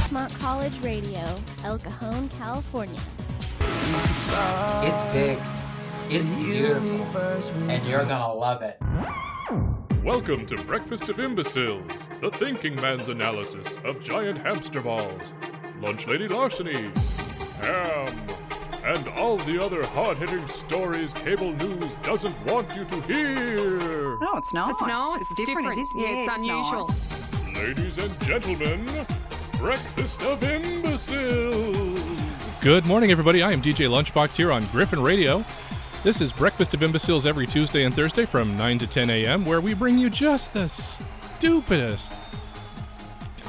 Grossmont College Radio, El Cajon, California. It's big, it's beautiful, and you're gonna love it. Welcome to Breakfast of Imbeciles, the thinking man's analysis of giant hamster balls, lunch lady larceny, ham, and all the other hard-hitting stories cable news doesn't want you to hear. No, it's not. It's different. It's unusual. Ladies and gentlemen, Breakfast of Imbeciles. Good morning, everybody. I am DJ Lunchbox here on Griffin Radio. This is Breakfast of Imbeciles every Tuesday and Thursday from 9 to 10 a.m., where we bring you just the stupidest...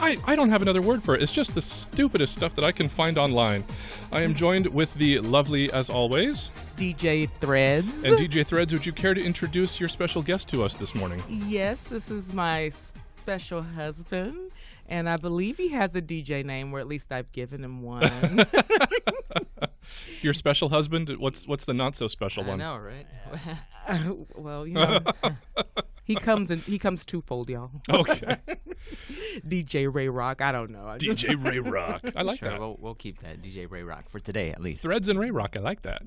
I don't have another word for it. It's just the stupidest stuff that I can find online. I am joined with the lovely, as always... DJ Threadz. And DJ Threadz, would you care to introduce your special guest to us this morning? Yes, this is my special husband, and I believe he has a DJ name, or at least I've given him one. Your special husband? What's the not so special one? I know, right? Well, you know, he comes twofold, y'all. Okay. DJ Ray Rock. I don't know. DJ Ray Rock. I like that. We'll keep that DJ Ray Rock for today, at least. Threadz and Ray Rock. I like that.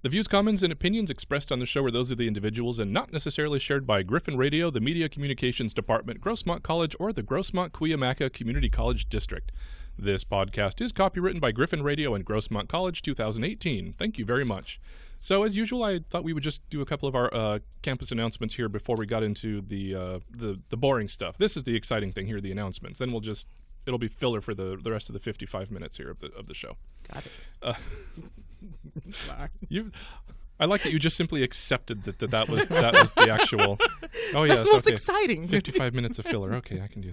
The views, comments, and opinions expressed on the show are those of the individuals and not necessarily shared by Griffin Radio, the Media Communications Department, Grossmont College, or the Grossmont Cuyamaca Community College District. This podcast is copywritten by Griffin Radio and Grossmont College 2018. Thank you very much. So, as usual, I thought we would just do a couple of our campus announcements here before we got into the boring stuff. This is the exciting thing here, the announcements. Then it'll be filler for the rest of the 55 minutes here of the show. Got it. I like that you just simply accepted that was the actual. Oh yeah, that's the most exciting. 55 minutes of filler. Okay, I can do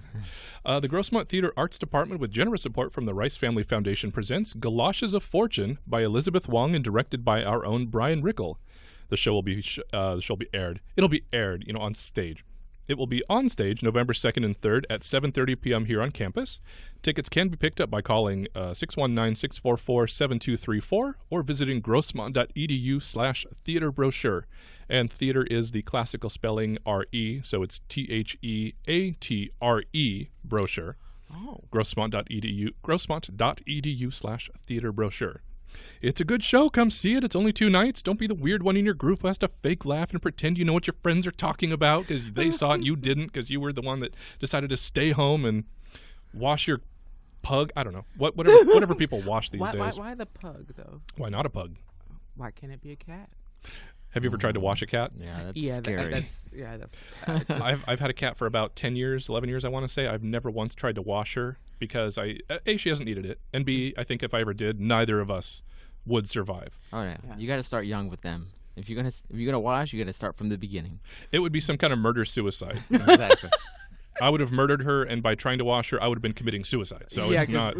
that. The Grossmont Theater Arts Department, with generous support from the Rice Family Foundation, presents Galoshes of Fortune by Elizabeth Wong and directed by our own Brian Rickle. The show will be aired. It'll be aired, on stage. It will be on stage November 2nd and 3rd at 7:30 p.m. here on campus. Tickets can be picked up by calling 619-644-7234 or visiting grossmont.edu/theater brochure. And theater is the classical spelling R-E, so it's THEATRE brochure. Oh. Grossmont.edu/theater brochure. It's a good show. Come see it. It's only 2 nights. Don't be the weird one in your group who has to fake laugh and pretend you know what your friends are talking about because they saw it and you didn't because you were the one that decided to stay home and wash your pug. I don't know. Whatever people wash these days. Why the pug, though? Why not a pug? Why can't it be a cat? Have you ever tried to wash a cat? Yeah, that's scary. scary. I've had a cat for about 10 years, 11 years, I want to say. I've never once tried to wash her because A, she hasn't needed it, and B, I think if I ever did, neither of us would survive. Oh yeah. You got to start young with them. If you're gonna wash, you got to start from the beginning. It would be some kind of murder-suicide. Exactly. I would have murdered her, and by trying to wash her, I would have been committing suicide. So it's not...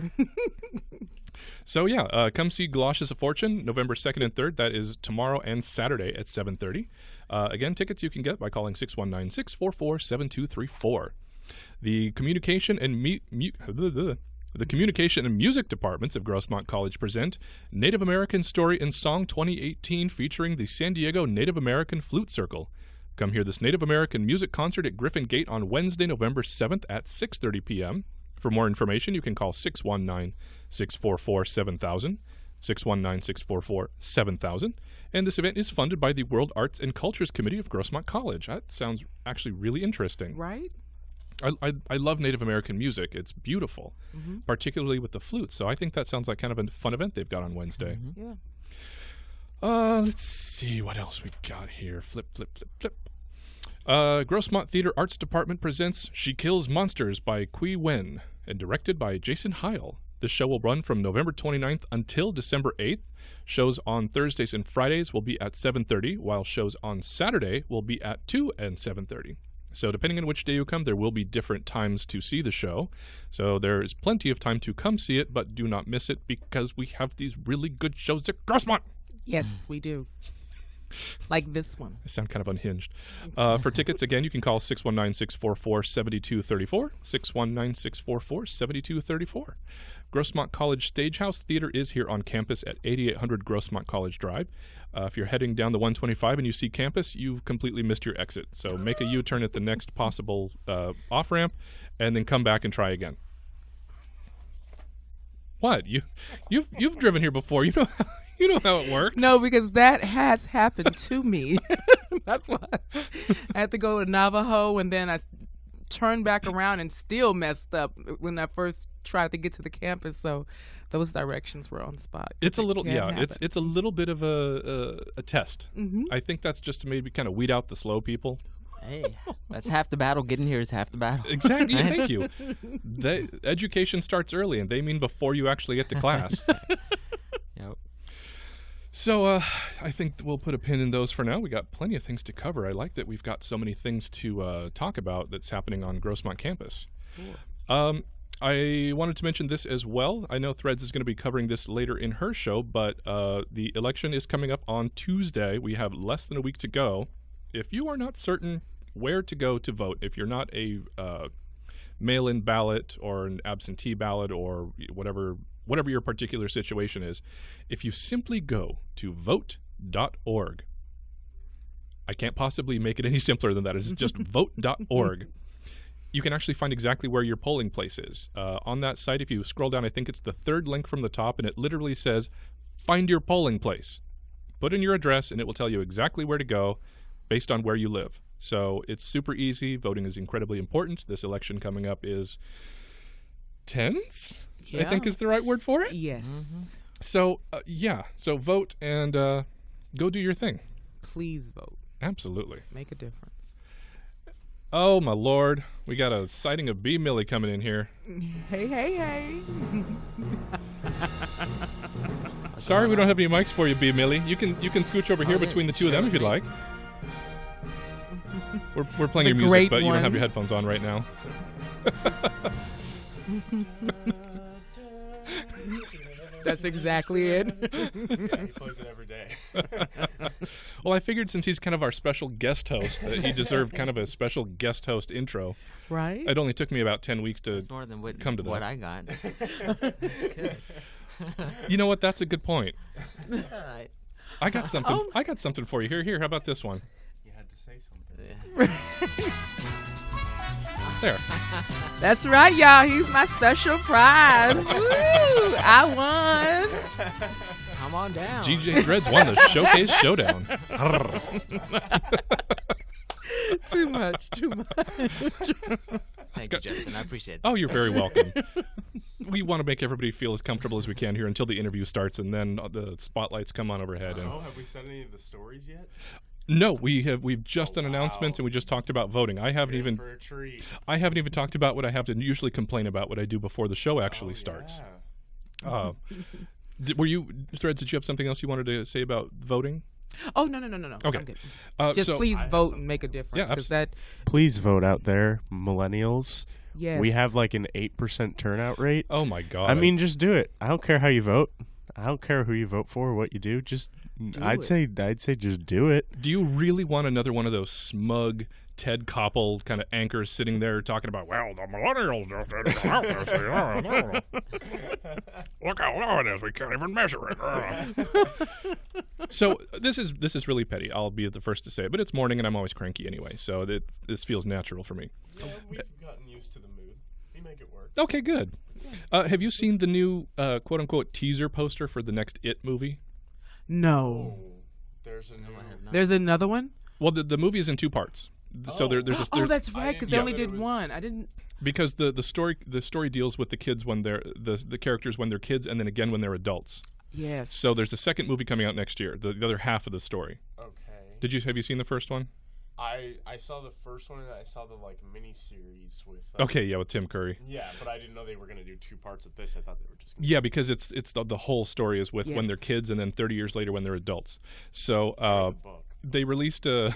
So yeah, come see Galoshes of Fortune, November 2nd and 3rd. That is tomorrow and Saturday at 7:30. Again, tickets you can get by calling 619-644-7234. The Communication and Music Departments of Grossmont College present Native American Story and Song 2018, featuring the San Diego Native American Flute Circle. Come hear this Native American music concert at Griffin Gate on Wednesday, November 7th at 6:30 p.m. For more information, you can call 619-644-7000, 619-644-7000. And this event is funded by the World Arts and Cultures Committee of Grossmont College. That sounds actually really interesting. Right? I love Native American music. It's beautiful, particularly with the flute. So I think that sounds like kind of a fun event they've got on Wednesday. Yeah. Let's see what else we got here. Flip. Grossmont Theater Arts Department presents She Kills Monsters by Qui Wen and directed by Jason Heil. This show will run from November 29th until December 8th. Shows on Thursdays and Fridays will be at 7:30, while shows on Saturday will be at 2 and 7:30. So depending on which day you come, there will be different times to see the show. So there is plenty of time to come see it, but do not miss it because we have these really good shows at Grossmont. Yes, we do. Like this one. I sound kind of unhinged. For tickets, again, you can call 619-644-7234, 619-644-7234. Grossmont College Stagehouse Theater is here on campus at 8800 Grossmont College Drive. If you're heading down the 125 and you see campus, you've completely missed your exit. So make a U-turn at the next possible off-ramp and then come back and try again. What? You've driven here before. You know how it works. No, because that has happened to me. That's why I had to go to Navajo, and then I turned back around and still messed up when I first tried to get to the campus. So those directions were on the spot. It's a little, it's a little bit of a test. Mm-hmm. I think that's just to maybe kind of weed out the slow people. Hey, that's half the battle. Getting here is half the battle. Exactly. Thank you. Education starts early, and they mean before you actually get to class. Yep. So I think we'll put a pin in those for now. We got plenty of things to cover. I like that we've got so many things to talk about that's happening on Grossmont campus. Cool. I wanted to mention this as well. I know Threadz is going to be covering this later in her show, but the election is coming up on Tuesday. We have less than a week to go. If you are not certain where to go to vote, if you're not a mail-in ballot or an absentee ballot or whatever your particular situation is, if you simply go to vote.org, I can't possibly make it any simpler than that. It's just vote.org. You can actually find exactly where your polling place is. On that site, if you scroll down, I think it's the third link from the top, and it literally says, find your polling place. Put in your address, and it will tell you exactly where to go based on where you live. So it's super easy. Voting is incredibly important. This election coming up is tense, I think is the right word for it. Yes. Mm-hmm. So, So vote and go do your thing. Please vote. Absolutely. Make a difference. Oh, my Lord. We got a sighting of B. Millie coming in here. Hey. Sorry we don't have any mics for you, B. Millie. You can scooch over here between the two of them if you'd like. We're playing your music, but you don't have your headphones on right now. That's exactly it. Yeah, he plays it every day. Well, I figured since he's kind of our special guest host that he deserved kind of a special guest host intro. Right? It only took me about 10 weeks to It's more than come to that. what I got. Good. You know what? That's a good point. All right. I got something. I got something for you. Here. How about this one? You had to say something. There. That's right, y'all. He's my special prize. Woo! I won. Come on down. GJ Threadz won the Showcase Showdown. Too much. Thank you, Justin. I appreciate it. Oh, you're very welcome. We want to make everybody feel as comfortable as we can here until the interview starts, and then the spotlights come on overhead. Oh, have we said any of the stories yet? No, we've just done announcements, and we just talked about voting. I haven't even talked about what I have to usually complain about, what I do before the show actually starts. Yeah. Were you, Threadz, did you have something else you wanted to say about voting? Oh, no. Okay. I'm good. Just please vote and make a difference. Yeah, Please vote out there, millennials. Yes. We have like an 8% turnout rate. Oh my God! I mean, just do it. I don't care how you vote. I don't care who you vote for or what you do. Just I'd say just do it. Do you really want another one of those smug Ted Koppel kind of anchors sitting there talking about, well, the millennials just didn't help us. Look how low it is. We can't even measure it. So this is really petty. I'll be the first to say it, but it's morning and I'm always cranky anyway, so this feels natural for me. Yeah, we've gotten used to the mood. We make it work. Okay, good. Have you seen the new quote-unquote teaser poster for the next It movie? No. Oh, there's a new. There's another one? Well, the movie is in two parts. So there's that's right, because they only did one. I didn't. Because the story deals with the kids when they're the characters when they're kids, and then again when they're adults. Yes. So there's a second movie coming out next year. The other half of the story. Okay. Have you seen the first one? I saw the first one and I saw the mini series with. With Tim Curry. Yeah, but I didn't know they were going to do two parts of this. I thought they were just. Yeah, because it's the whole story is with when they're kids and then 30 years later when they're adults. So they released a.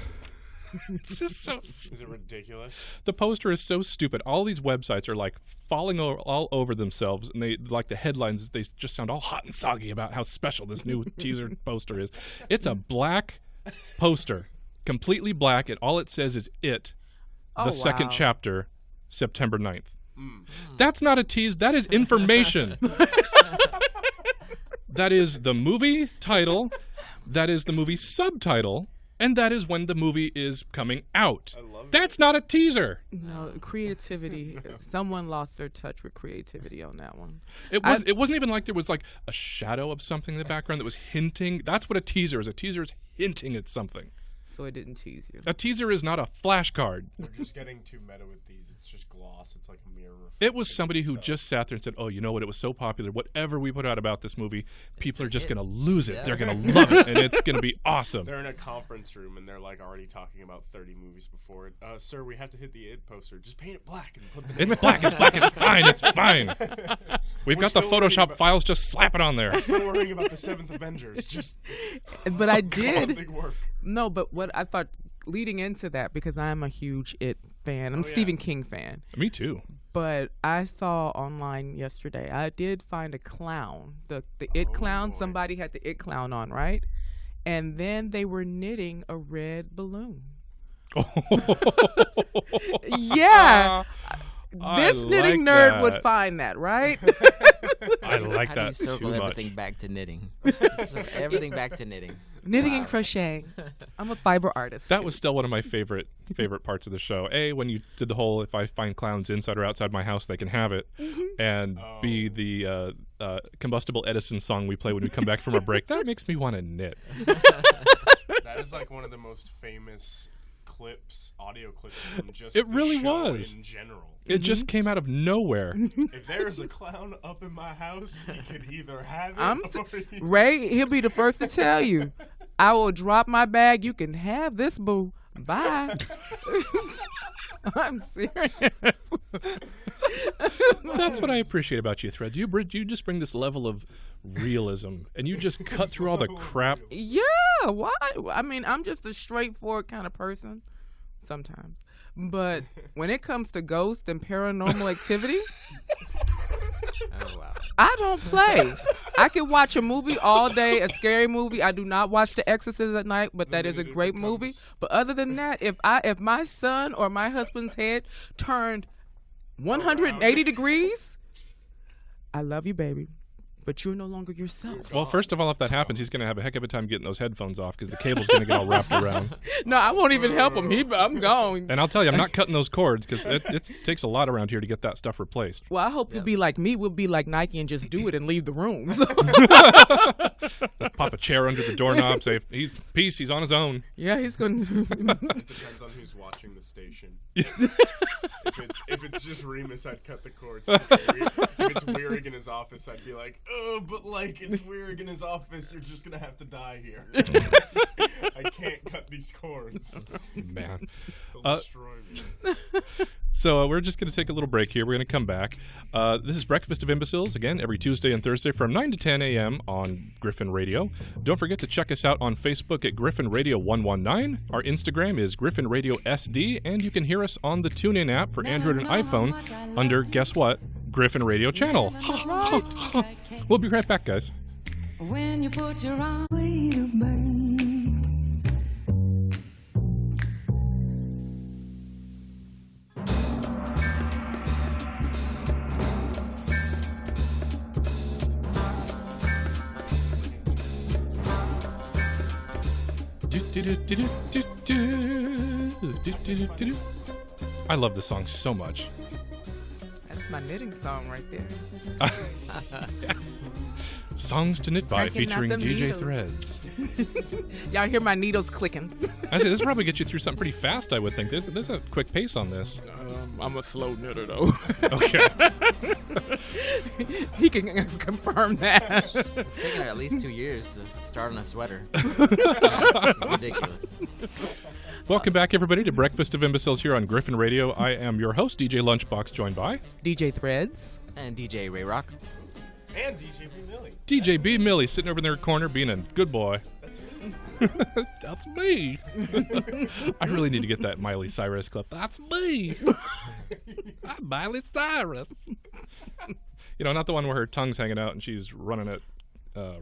It's just so. Is it ridiculous? The poster is so stupid. All these websites are falling all over themselves, and they the headlines. They just sound all hot and soggy about how special this new teaser poster is. It's a black poster, completely black, and all it says is "It," the second chapter, September 9th. That's not a tease. That is information. That is the movie title. That is the movie subtitle. And that is when the movie is coming out. I love That's not a teaser. No, creativity. Someone lost their touch with creativity on that one. It wasn't even like there was like a shadow of something in the background that was hinting. That's what a teaser is. A teaser is hinting at something. So it didn't tease you. A teaser is not a flashcard. We're just getting too meta with these. It's just gloss. It's like a mirror. It was somebody who just sat there and said, oh, you know what? It was so popular. Whatever we put out about this movie, people are just going to lose it. Yeah. They're going to love it, and it's going to be awesome. They're in a conference room and they're like already talking about 30 movies before it. Sir, we have to hit the it poster. Just paint it black and put the It's black. It's black. It's fine. It's fine. We've We're got the still worrying Photoshop about- files. Just slap it on there. I'm still worrying about the 7th Avengers. Just But I come on, did. big work. No, but what I thought leading into that, because I'm a huge It fan. I'm a yeah. Stephen King fan. Me too. But I saw online yesterday, I did find a clown. The It clown, boy. somebody had the It clown on, right? And then they were knitting a red balloon. Yeah. I This knitting like nerd would that. find that, right? I like How do you that circle too much. everything back to knitting? So everything back to knitting. Knitting Wow. and crocheting. I'm a fiber artist. That was still one of my favorite parts of the show. A, when you did the whole if I find clowns inside or outside my house, they can have it. And B, the combustible Edison song we play when we come back from our break. That makes me want to knit. That is like one of the most famous audio clips from just It the really show was. in general. It just came out of nowhere. If there's a clown up in my house, he could either have it I'm or he... Ray, he'll be the first to tell you. I will drop my bag. You can have this, boo. Bye. I'm serious. That's what I appreciate about you, Threadz. You just bring this level of realism, and you just cut through all the crap. Yeah, why? I mean, I'm just a straightforward kind of person sometimes. But when it comes to ghosts and paranormal activity, Oh, wow. I don't play. I can watch a movie all day, a scary movie. I do not watch The Exorcist at night, but that is a great movie. But other than that, if my son or my husband's head turned 180 degrees, I love you, baby, but you're no longer yourself. Well, first of all, if that happens, he's going to have a heck of a time getting those headphones off because the cable's going to get all wrapped around. No, I won't even help him. I'm gone. And I'll tell you, I'm not cutting those cords because it takes a lot around here to get that stuff replaced. Well, I hope you'll be like me. We'll be like Nike and just do it and leave the room. Just pop a chair under the doorknob, say, he's on his own. Yeah, he's going to. Depends on who's watching the station. If it's just Remus, I'd cut the cords. If it's Weirich in his office, I'd be like, oh, but like it's Weirich in his office, you're just gonna have to die here. I can't cut these cords. Man. They'll destroy me. So we're just going to take a little break here. We're going to come back. This is Breakfast of Imbeciles, again, every Tuesday and Thursday from 9 to 10 a.m. on Griffin Radio. Don't forget to check us out on Facebook at Griffin Radio 119. Our Instagram is Griffin Radio SD, and you can hear us on the TuneIn app for Android and iPhone under, guess what, Griffin Radio Channel. We'll be right back, guys. When you put your arm way to burn. I love this song so much. That's my knitting song right there. Yes. Songs to Knit By Cracking out featuring them DJ needles. Threadz. Y'all hear my needles clicking. I say this will probably get you through something pretty fast, I would think. There's a quick pace on this. I'm a slow knitter, though. Okay. He can confirm that. It's taken her at least 2 years to start on a sweater. It's ridiculous. Welcome back, everybody, to Breakfast of Imbeciles here on Griffin Radio. I am your host, DJ Lunchbox, joined by DJ Threadz. And DJ Ray Rock. And DJ B. Millie. DJ B. Millie, sitting over in their corner being a good boy. That's me. I really need to get that Miley Cyrus clip. That's me. I'm Miley Cyrus. You know, not the one where her tongue's hanging out and she's running at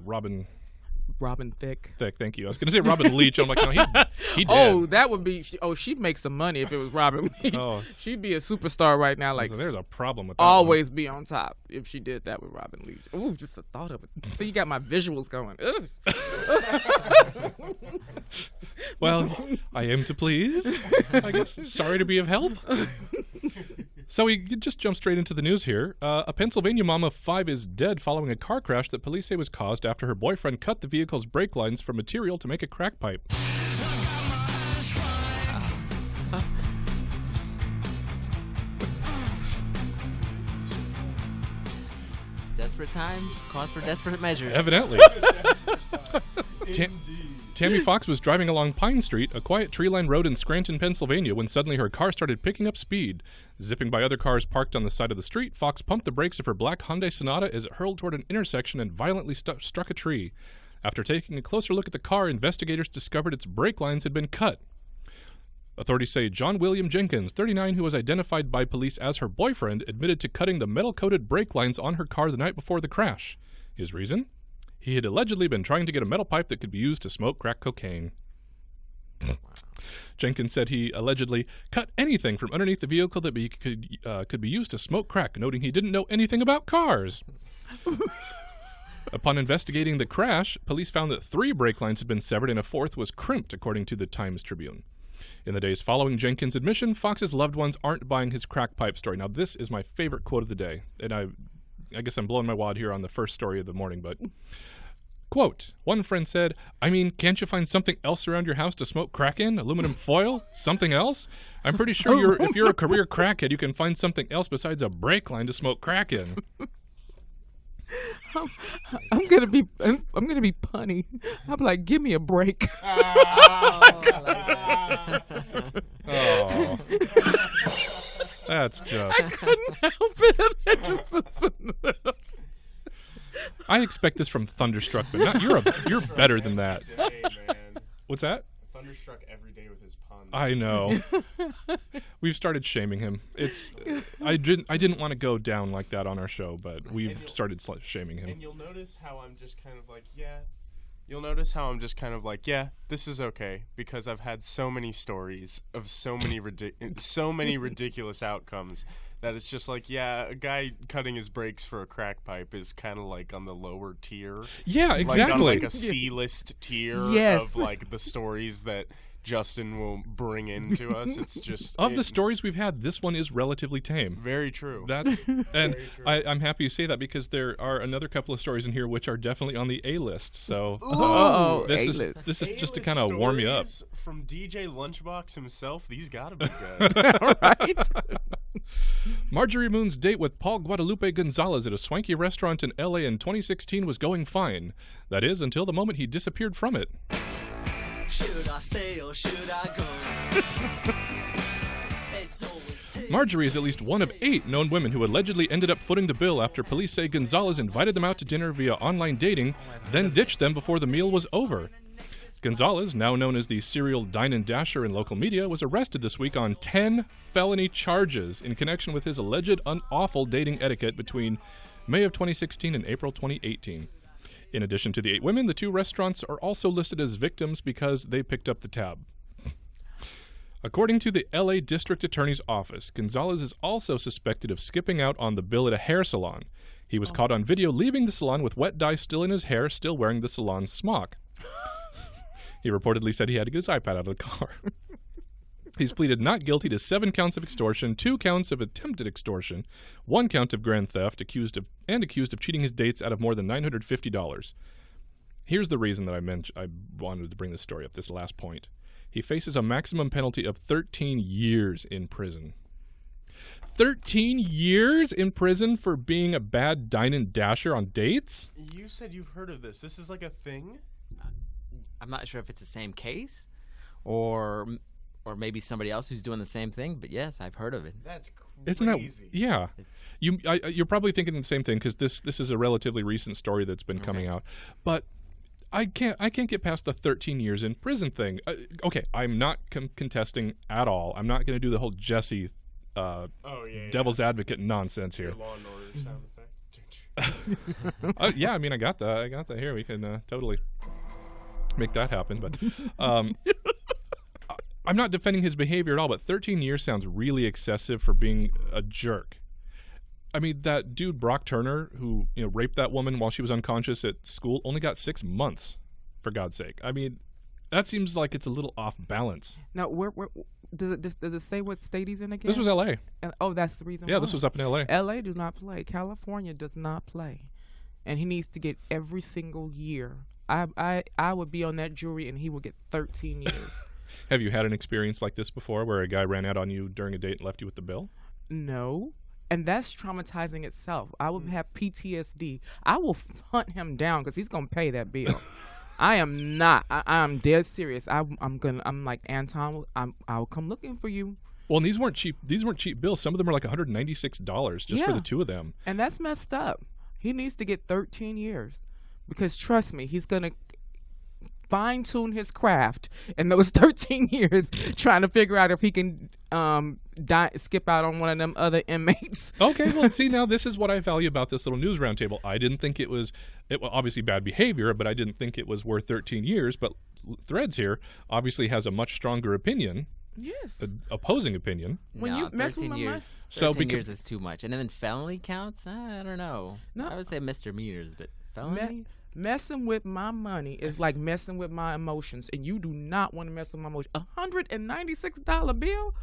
Robin Robin Thicke. Thicke, thank you. I was going to say Robin Leach. I'm like, no, he did. Oh, that would be. She'd make some money if it was Robin Leach. Oh. She'd be a superstar right now. Like, so there's a problem with that. Always be on top if she did that with Robin Leach. Ooh, just the thought of it. See, you got my visuals going. Well, I am to please, I guess. Sorry to be of help. So we just jump straight into the news here. A Pennsylvania mom of 5 is dead following a car crash that police say was caused after her boyfriend cut the vehicle's brake lines from material to make a crack pipe. Desperate times cause for desperate measures. Evidently. Tammy Fox was driving along Pine Street, a quiet tree-lined road in Scranton, Pennsylvania, when suddenly her car started picking up speed. Zipping by other cars parked on the side of the street, Fox pumped the brakes of her black Hyundai Sonata as it hurled toward an intersection and violently struck a tree. After taking a closer look at the car, investigators discovered its brake lines had been cut. Authorities say John William Jenkins, 39, who was identified by police as her boyfriend, admitted to cutting the metal-coated brake lines on her car the night before the crash. His reason? He had allegedly been trying to get a metal pipe that could be used to smoke crack cocaine. Jenkins said he allegedly cut anything from underneath the vehicle that could be used to smoke crack, noting he didn't know anything about cars. Upon investigating the crash, police found that 3 brake lines had been severed and a 4th was crimped, according to the Times Tribune. In the days following Jenkins' admission, Fox's loved ones aren't buying his crack pipe story. Now, this is my favorite quote of the day, and I guess I'm blowing my wad here on the first story of the morning, but... Quote, one friend said, I mean, can't you find something else around your house to smoke crack in? Aluminum foil? Something else? I'm pretty sure if you're a career crackhead, you can find something else besides a brake line to smoke crack in. I'm gonna be punny. I'm like, give me a break. Oh. That's just... I couldn't help it. I expect this from Thunderstruck, but not you're better than that. Day, man. What's that? Thunderstruck every day with his puns. I know. We've started shaming him. I didn't want to go down like that on our show, but we've started shaming him. And you'll notice how I'm just kind of like, yeah. You'll notice how I'm just kind of like, yeah, this is okay, because I've had so many stories of so many ridiculous outcomes that it's just like, yeah, a guy cutting his brakes for a crack pipe is kind of like on the lower tier. Yeah, exactly. Like on like a C-list tier of like the stories that Justin will bring into us. It's just the stories we've had, this one is relatively tame. Very true. And I'm happy you say that because there are another couple of stories in here which are definitely on the A list. So this is just to kind of warm you up. From DJ Lunchbox himself, these gotta be good. Right? Marjorie Moon's date with Paul Guadalupe Gonzalez at a swanky restaurant in LA in 2016 was going fine. That is, until the moment he disappeared from it. Should I stay or should I go? Marjorie is at least one of 8 known women who allegedly ended up footing the bill after police say Gonzalez invited them out to dinner via online dating, then ditched them before the meal was over. Gonzalez, now known as the serial dine and dasher in local media, was arrested this week on 10 felony charges in connection with his alleged unlawful dating etiquette between May of 2016 and April 2018. In addition to the 8 women, the 2 restaurants are also listed as victims because they picked up the tab. According to the LA District Attorney's Office, Gonzalez is also suspected of skipping out on the bill at a hair salon. He was caught on video leaving the salon with wet dye still in his hair, still wearing the salon's smock. He reportedly said he had to get his iPad out of the car. He's pleaded not guilty to 7 counts of extortion, 2 counts of attempted extortion, 1 count of grand theft, accused of cheating his dates out of more than $950. Here's the reason that I wanted to bring this story up, this last point. He faces a maximum penalty of 13 years in prison. 13 years in prison for being a bad dine and dasher on dates? You said you've heard of this. This is like a thing? I'm not sure if it's the same case or maybe somebody else who's doing the same thing, but yes, I've heard of it. That's crazy. Isn't that, yeah. You're probably thinking the same thing because this is a relatively recent story that's been coming out. But I can't get past the 13 years in prison thing. Okay, I'm not contesting at all. I'm not going to do the whole Jesse devil's advocate nonsense here. Your Law and Order sound effect. Yeah, I mean, I got that here. We can totally. make that happen. But I'm not defending his behavior at all, but 13 years sounds really excessive for being a jerk. I mean, that dude Brock Turner, who raped that woman while she was unconscious at school, only got 6 months, for God's sake. I mean, that seems like it's a little off balance. Now, where does it say what state he's in again? This was L.A. That's the reason. Yeah, why. this was up in L.A. L.A. does not play. California does not play, and he needs to get every single year. I would be on that jury, and he would get 13 years. Have you had an experience like this before, where a guy ran out on you during a date and left you with the bill? No. And that's traumatizing itself. I would have PTSD. I will hunt him down because he's gonna pay that bill. I am not. I'm dead serious. I'm like, Anton. I'll come looking for you. Well, and these weren't cheap. These weren't cheap bills. Some of them are like $196 just for the two of them. And that's messed up. He needs to get 13 years because trust me, he's gonna fine-tune his craft in those 13 years trying to figure out if he can skip out on one of them other inmates. Okay, well, see, now this is what I value about this little news roundtable. I didn't think it was obviously bad behavior, but I didn't think it was worth 13 years. But Threadz here obviously has a much stronger opinion. Yes. Opposing opinion. When you mess with my money. 13 years is too much. And then felony counts? I don't know. No. I would say misdemeanors, but felonies? Messing with my money is like messing with my emotions, and you do not want to mess with my emotions. $196 bill?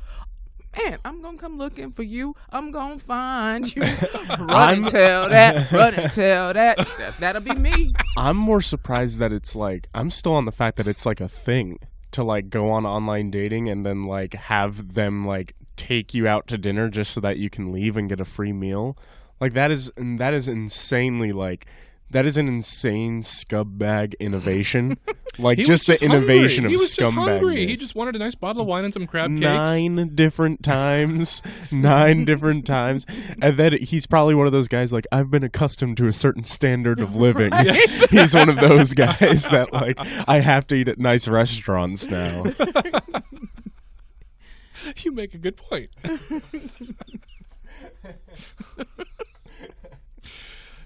Man, I'm going to come looking for you. I'm going to find you. Run and tell that. Run and tell that. That'll be me. I'm more surprised that it's like, I'm still on the fact that it's like a thing to like go on online dating and then like have them like take you out to dinner just so that you can leave and get a free meal. Like that is insanely like, that is an insane scumbag innovation. Like just the innovation of scumbag. He just wanted a nice bottle of wine and some crab cakes. 9 different times. 9 different times. And then he's probably one of those guys like, I've been accustomed to a certain standard of living. Right. Yes. He's one of those guys that like, I have to eat at nice restaurants now. You make a good point.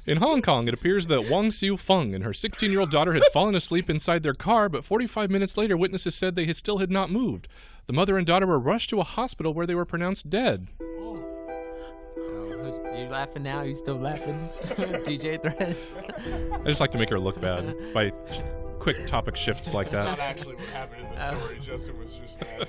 In Hong Kong, it appears that Wang Xiu Feng and her 16-year-old daughter had fallen asleep inside their car, but 45 minutes later, witnesses said they still had not moved. The mother and daughter were rushed to a hospital where they were pronounced dead. Oh, are you laughing now? Are you still laughing? DJ Threadz? I just like to make her look bad by quick topic shifts like that. That's not actually what happened in the story. Justin was just mad.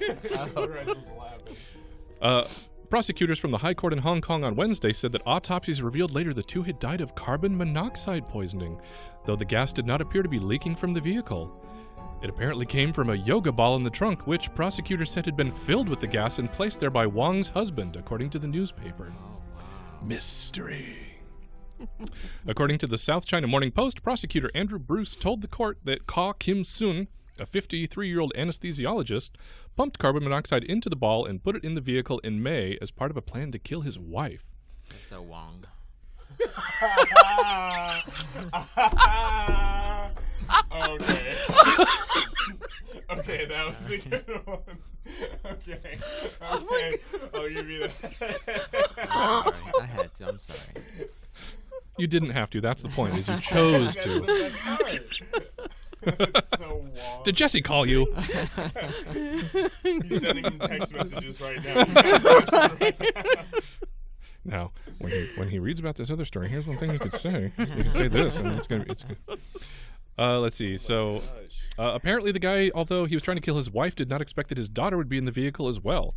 Threadz was laughing. Prosecutors from the High Court in Hong Kong on Wednesday said that autopsies revealed later the two had died of carbon monoxide poisoning, though the gas did not appear to be leaking from the vehicle. It apparently came from a yoga ball in the trunk, which prosecutors said had been filled with the gas and placed there by Wang's husband, according to the newspaper. Mystery. According to the South China Morning Post, prosecutor Andrew Bruce told the court that Ka Kim Soon, a 53-year-old anesthesiologist, pumped carbon monoxide into the ball and put it in the vehicle in May as part of a plan to kill his wife. That's so Wong. Okay. Okay, that was a good one. Okay. I'll give you that. Sorry, I had to. I'm sorry. You didn't have to. That's the point, is you chose to. That's hard. That's so long. Did Jesse call you? He's sending him text messages right now. Now, when he reads about this other story, here's one thing he could say. He could say this, and it's good. Let's see. So, apparently the guy, although he was trying to kill his wife, did not expect that his daughter would be in the vehicle as well.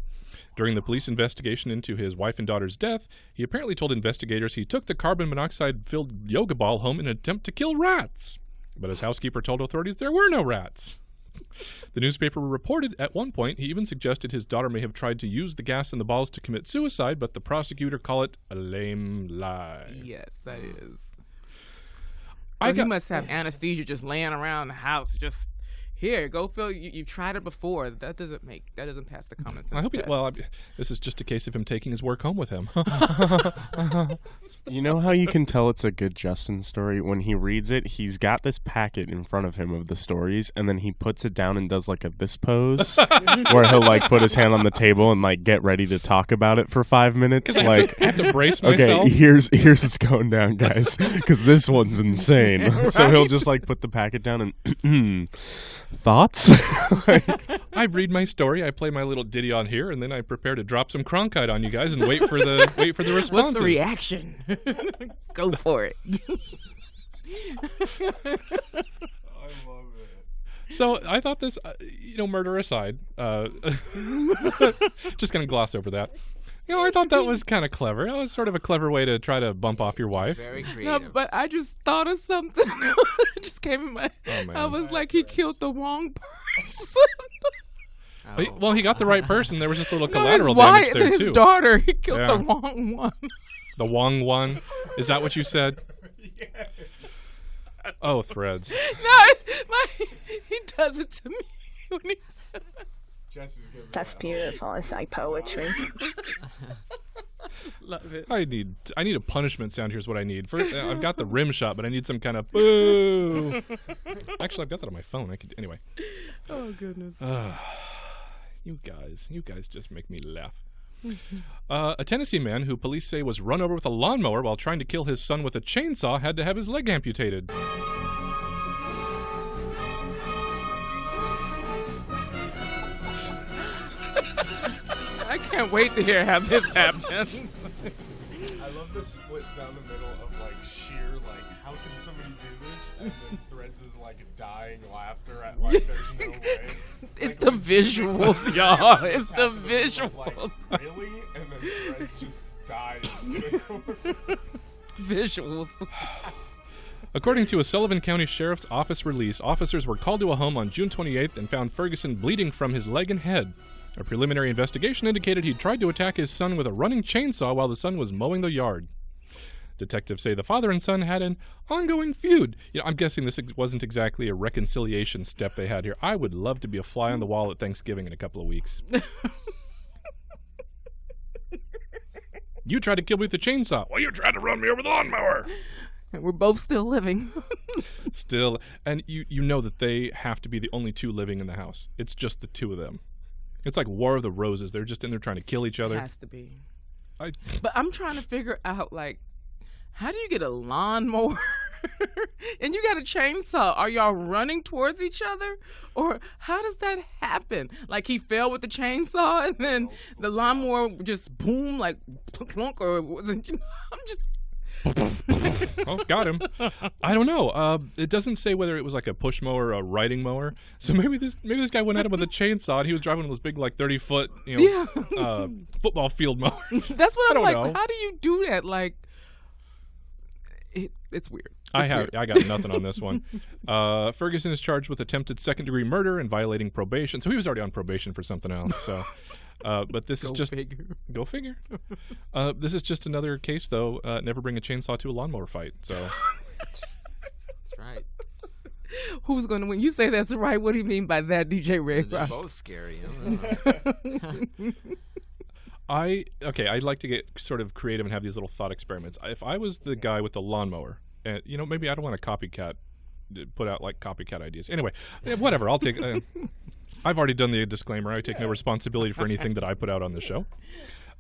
During the police investigation into his wife and daughter's death, he apparently told investigators he took the carbon monoxide-filled yoga ball home in an attempt to kill rats. But his housekeeper told authorities there were no rats. The newspaper reported at one point he even suggested his daughter may have tried to use the gas in the balls to commit suicide, but the prosecutor called it a lame lie. Yes, that is. He must have anesthesia just laying around the house. here, go fill. You've tried it before. That doesn't pass the common sense. I hope. test. This is just a case of him taking his work home with him. You know how you can tell it's a good Justin story? When he reads it, he's got this packet in front of him of the stories, and then he puts it down and does like this pose where he'll like put his hand on the table and like get ready to talk about it for 5 minutes. Like, I have to brace myself. Okay, here's what's going down, guys, because this one's insane. Right? So he'll just like put the packet down and thoughts. I read my story, I play my little ditty on here, and then I prepare to drop some Cronkite on you guys and wait for the responses. What's the reaction? Go for it. I love it. So I thought this, murder aside, just gonna gloss over that. I thought that was kind of clever. That was sort of a clever way to try to bump off your wife. Very creative. No, but I just thought of something. It just came in my. Oh, man. I was like, he killed the wrong person. Oh. Well, he got the right person. There was just a little No, collateral his wife, damage there his too. daughter. He killed Yeah. the wrong one. The Wong one. Is that what you said? Yes. Oh, Threadz. No, he does it to me when he said that. Jess is gonna be That's like, beautiful. It's like poetry. Love it. I need a punishment sound. Here's what I need. First, I've got the rim shot, but I need some kind of boo. Actually, I've got that on my phone. Anyway. Oh goodness. You guys just make me laugh. A Tennessee man who police say was run over with a lawnmower while trying to kill his son with a chainsaw had to have his leg amputated. I can't wait to hear how this happens. I love the split down the middle of like sheer like how can somebody do this, and then Threadz is like dying laughter at like there's no way. It's Like, the visuals, y'all. It's the visuals. visuals. Like, really? And then Threadz just died. Visuals. According to a Sullivan County Sheriff's Office release, officers were called to a home on June 28th and found Ferguson bleeding from his leg and head. A preliminary investigation indicated he tried to attack his son with a running chainsaw while the son was mowing the yard. Detectives say the father and son had an ongoing feud. I'm guessing this wasn't exactly a reconciliation step they had here. I would love to be a fly on the wall at Thanksgiving in a couple of weeks. You tried to kill me with a chainsaw. Well, you tried to run me over the lawnmower. And we're both still living. Still, and you know that they have to be the only two living in the house. It's just the two of them. It's like War of the Roses. They're just in there trying to kill each other. It has to be. But I'm trying to figure out, like, how do you get a lawnmower and you got a chainsaw? Are y'all running towards each other? Or how does that happen? Like, he fell with the chainsaw and then the lawnmower just boom, like, plunk, or was it, I'm just... Oh, got him. I don't know. It doesn't say whether it was like a push mower or a riding mower. So maybe this guy went at him with a chainsaw and he was driving one of those big like 30-foot football field mowers. That's what I'm like. know. How do you do that? Like, it's weird. I got nothing on this one. Ferguson is charged with attempted second-degree murder and violating probation. So he was already on probation for something else. So. But this is just go figure. This is just another case, though. Never bring a chainsaw to a lawnmower fight. So That's right. Who's going to win? You say that's right. What do you mean by that, DJ Ray? They're both scary. I'd like to get sort of creative and have these little thought experiments. If I was the guy with the lawnmower, and maybe I don't want a copycat, put out like copycat ideas. Anyway, whatever. I'll take. I've already done the disclaimer. I take no responsibility for anything that I put out on the show.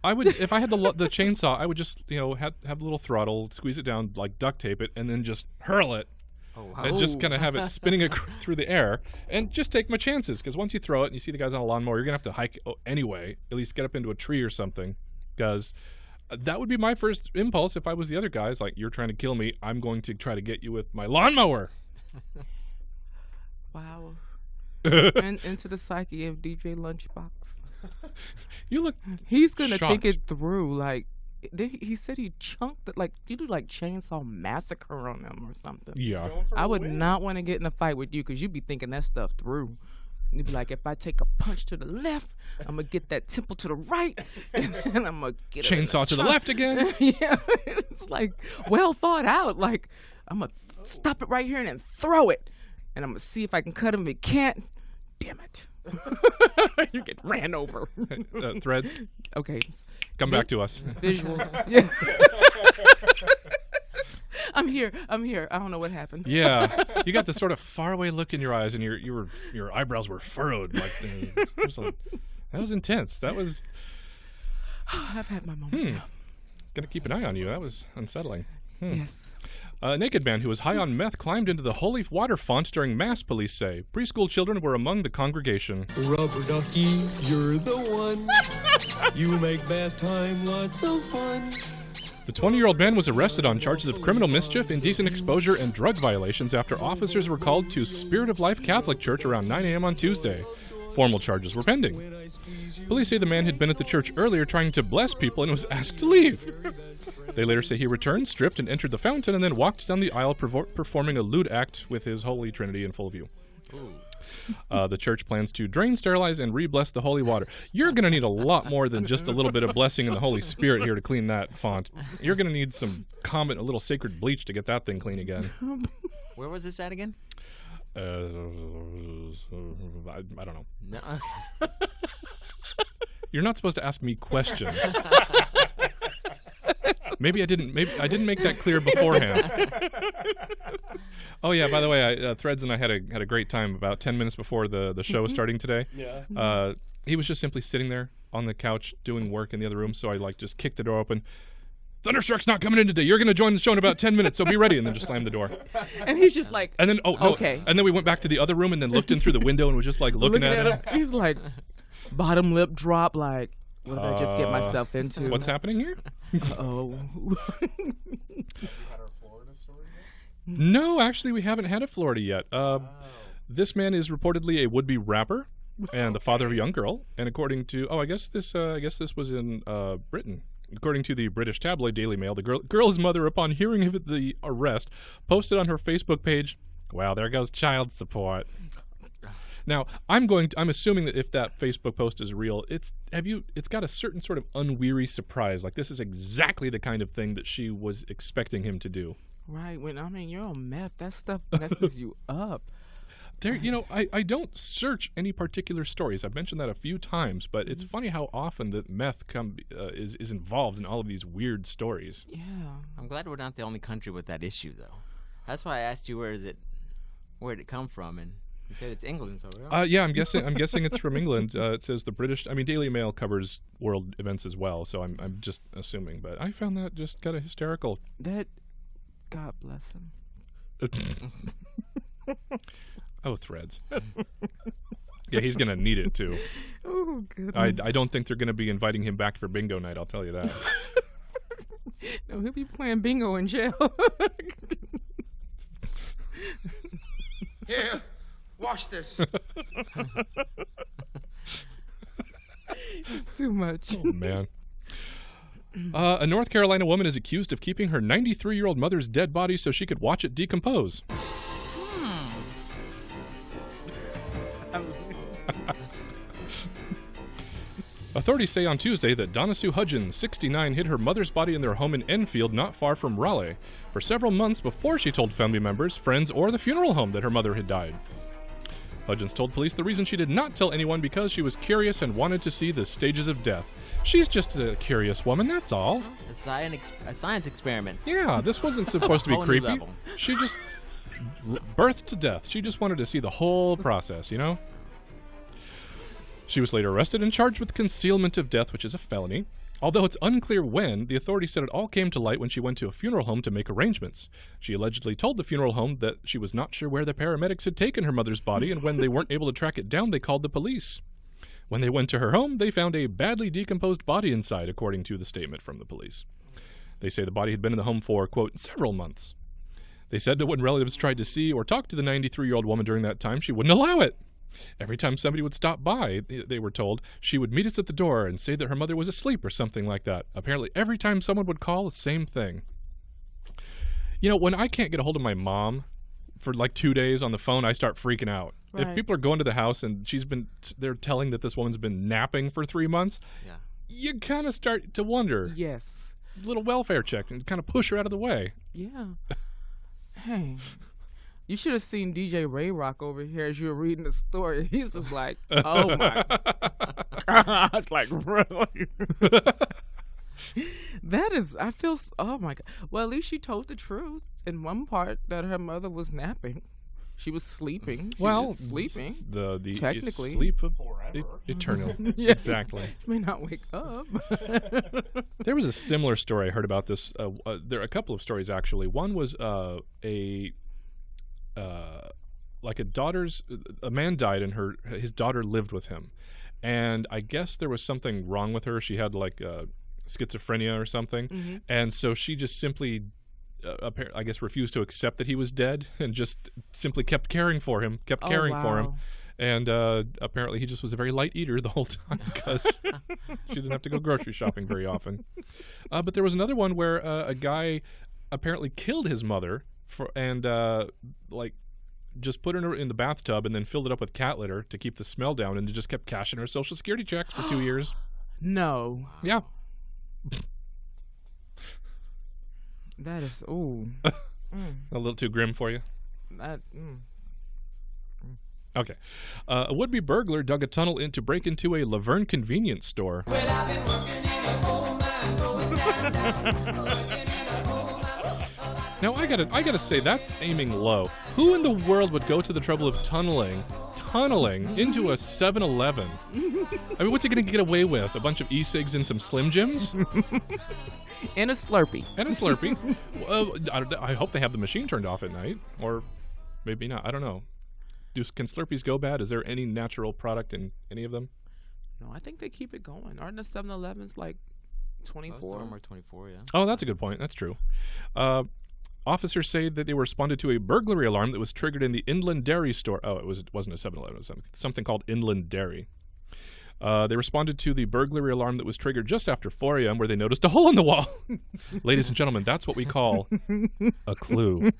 I would, if I had the chainsaw, I would just, have a little throttle, squeeze it down, like duct tape it, and then just hurl it. Oh, wow. And just kind of have it spinning through the air, and just take my chances. Because once you throw it and you see the guys on a lawnmower, you're gonna have to hike anyway. At least get up into a tree or something. Because that would be my first impulse if I was the other guys. Like, you're trying to kill me, I'm going to try to get you with my lawnmower. Wow. And into the psyche of DJ Lunchbox. You look. He's gonna shocked. think it through. Like, he said he chunked it. Like, you do like chainsaw massacre on them or something. Yeah. I would not want to get in a fight with you because you'd be thinking that stuff through. You'd be like, if I take a punch to the left, I'm gonna get that temple to the right, and then I'm gonna get chainsaw to the left again. Yeah, it's like well thought out. Like, I'm gonna stop it right here and then throw it. and I'm gonna see if I can cut him. If he can't, damn it, you get ran over. Threadz. Okay. Come back to us. Visual. Yeah. I'm here. I don't know what happened. Yeah, you got this sort of faraway look in your eyes, and your eyebrows were furrowed. Like that was intense. That was. I've had my moment. Now. Gonna keep an eye on you. That was unsettling. Yes. A naked man who was high on meth climbed into the holy water font during mass, police say. Preschool children were among the congregation. Rubber ducky, you're the one. You make bath time lots of fun. The 20-year-old man was arrested on charges of criminal mischief, indecent exposure, and drug violations after officers were called to Spirit of Life Catholic Church around 9 a.m. on Tuesday. Formal charges were pending. Police say the man had been at the church earlier trying to bless people and was asked to leave. They later say he returned, stripped, and entered the fountain, and then walked down the aisle performing a lewd act with his Holy Trinity in full view. The church plans to drain, sterilize, and re-bless the holy water. You're going to need a lot more than just a little bit of blessing in the Holy Spirit here to clean that font. You're going to need some a little sacred bleach to get that thing clean again. Where was this at again? I don't know. No. You're not supposed to ask me questions. Maybe I didn't make that clear beforehand. Oh yeah, by the way, Threadz and I had a great time about 10 minutes before the show was starting today. Yeah. He was just simply sitting there on the couch doing work in the other room, so I just kicked the door open. Thunderstruck's not coming in today. You're going to join the show in about 10 minutes, so be ready. And then just slammed the door. And he's just like, and then okay. And then we went back to the other room and then looked in through the window and was just like looking at him. He's like, bottom lip drop, like, what did I just get myself into? What's happening here? Oh. Have you had our Florida story yet? No, actually, we haven't had a Florida yet. This man is reportedly a would-be rapper and the father of a young girl. And according to, I guess this was in Britain. According to the British tabloid Daily Mail, the girl's mother, upon hearing of the arrest, posted on her Facebook page, "Wow, there goes child support." Now, I'm assuming that if that Facebook post is real, it's got a certain sort of unweary surprise. Like, this is exactly the kind of thing that she was expecting him to do. Right. You're on meth. That stuff messes you up. I don't search any particular stories. I've mentioned that a few times, but it's funny how often that meth is involved in all of these weird stories. Yeah. I'm glad we're not the only country with that issue, though. That's why I asked you where did it come from, and you said it's England. So yeah, I'm guessing it's from England. It says the British. Daily Mail covers world events as well, so I'm just assuming. But I found that just kind of hysterical. God bless him. Oh, Threadz. Yeah, he's going to need it, too. Oh, goodness. I don't think they're going to be inviting him back for bingo night, I'll tell you that. No, he'll be playing bingo in jail. Here, watch this. It's too much. Oh, man. A North Carolina woman is accused of keeping her 93-year-old mother's dead body so she could watch it decompose. Authorities say on Tuesday that Donna Sue Hudgens, 69, hid her mother's body in their home in Enfield, not far from Raleigh, for several months before she told family members, friends, or the funeral home that her mother had died. Hudgens told police the reason she did not tell anyone because she was curious and wanted to see the stages of death. She's just a curious woman, that's all. A science experiment. Yeah, this wasn't supposed to be creepy. She just birthed to death. She just wanted to see the whole process, She was later arrested and charged with concealment of death, which is a felony. Although it's unclear when, the authorities said it all came to light when she went to a funeral home to make arrangements. She allegedly told the funeral home that she was not sure where the paramedics had taken her mother's body, and when they weren't able to track it down, they called the police. When they went to her home, they found a badly decomposed body inside, according to the statement from the police. They say the body had been in the home for, quote, several months. They said that when relatives tried to see or talk to the 93-year-old woman during that time, she wouldn't allow it. Every time somebody would stop by, they were told, she would meet us at the door and say that her mother was asleep or something like that. Apparently, every time someone would call, the same thing. When I can't get a hold of my mom for like 2 days on the phone, I start freaking out. Right. If people are going to the house and they're telling that this woman's been napping for 3 months, you kind of start to wonder. Yes. A little welfare check and kind of push her out of the way. Yeah. Hey. You should have seen DJ Ray Rock over here as you were reading the story. He's just like, oh my God. Like, really? That is, I feel, oh my God. Well, at least she told the truth in one part that her mother was napping. She was sleeping. Sleeping. The technically sleep of eternal. Yeah. Exactly. She may not wake up. There was a similar story I heard about this. There are a couple of stories actually. One was a man died and his daughter lived with him, and I guess there was something wrong with her. She had like schizophrenia or something, and so she just simply I guess refused to accept that he was dead and just simply kept caring for him, and apparently he just was a very light eater the whole time because she didn't have to go grocery shopping very often. But there was another one where a guy apparently killed his mother and just put her in the bathtub and then filled it up with cat litter to keep the smell down, and just kept cashing her Social Security checks for 2 years. No. Yeah. That is, ooh. A little too grim for you? Okay. A would-be burglar dug a tunnel to break into a Laverne convenience store. Well, I've been working in a coal mine, Now, I gotta say, that's aiming low. Who in the world would go to the trouble of tunneling into a 7-Eleven? I mean, what's he gonna get away with? A bunch of e-cigs and some Slim Jims? And a Slurpee. I hope they have the machine turned off at night, or maybe not. I don't know. Can Slurpees go bad? Is there any natural product in any of them? No, I think they keep it going. Aren't the 7-Elevens like 24? Most of them are 24, yeah. Oh, that's a good point. That's true. Officers say that they responded to a burglary alarm that was triggered in the Inland Dairy store. Oh, it wasn't a 7-Eleven. It was something called Inland Dairy. They responded to the burglary alarm that was triggered just after 4 a.m. where they noticed a hole in the wall. Ladies and gentlemen, that's what we call a clue.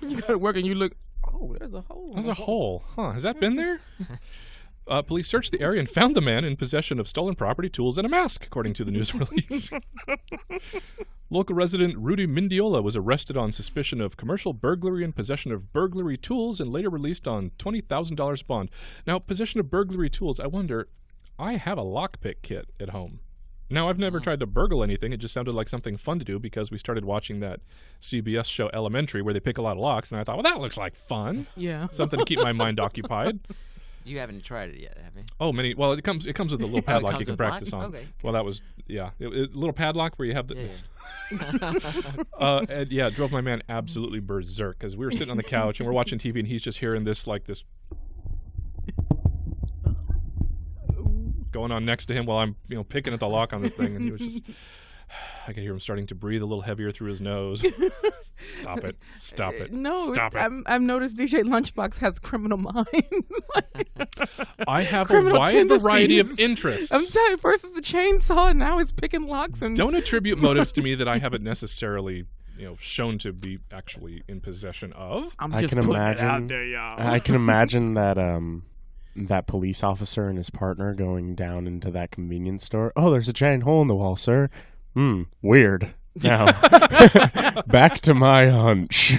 You go to work and you look, oh, there's a hole. There's a hole. Huh, has that been there? Police searched the area and found the man in possession of stolen property, tools, and a mask, according to the news release. Local resident Rudy Mindiola was arrested on suspicion of commercial burglary and possession of burglary tools and later released on $20,000 bond. Now, possession of burglary tools, I wonder, I have a lockpick kit at home. Now, I've never tried to burgle anything. It just sounded like something fun to do because we started watching that CBS show Elementary where they pick a lot of locks, and I thought, well, that looks like fun. Yeah. Something to keep my mind occupied. You haven't tried it yet, have you? Oh, well, it comes with a little padlock you can practice on. Okay. Well, that was, yeah, a little padlock where you have the... Yeah. And yeah, it drove my man absolutely berserk because we were sitting on the couch and we're watching TV and he's just hearing this going on next to him while I'm picking at the lock on this thing, and he was just... I could hear him starting to breathe a little heavier through his nose. Stop it. No, Stop it. I've noticed DJ Lunchbox has criminal mind. I have a wide variety of interests. I'm telling you, first it's a chainsaw, and now he's picking locks. And don't attribute motives to me that I haven't necessarily shown to be actually in possession of. I can imagine that that police officer and his partner going down into that convenience store. Oh, there's a giant hole in the wall, sir. Weird. Now, back to my hunch.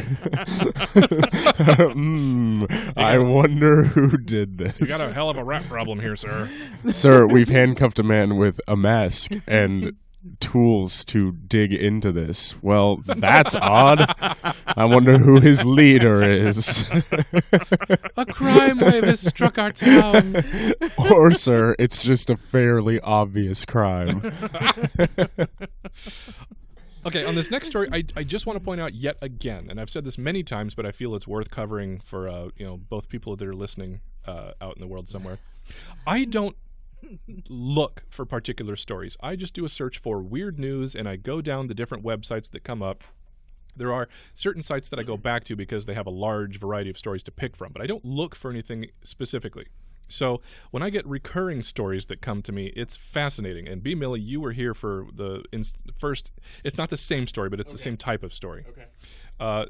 I wonder who did this. You got a hell of a rat problem here, sir. Sir, we've handcuffed a man with a mask and tools to dig into this. Well, that's odd. I wonder who his leader is. A crime wave has struck our town. Or, sir, it's just a fairly obvious crime. Okay, on this next story, I just want to point out yet again, and I've said this many times, but I feel it's worth covering for both people that are listening out in the world somewhere. I don't look for particular stories. I just do a search for weird news, and I go down the different websites that come up. There are certain sites that I go back to because they have a large variety of stories to pick from, but I don't look for anything specifically. So when I get recurring stories that come to me, it's fascinating. And B. Millie, you were here for the first. It's not the same story, but it's the same type of story. Okay.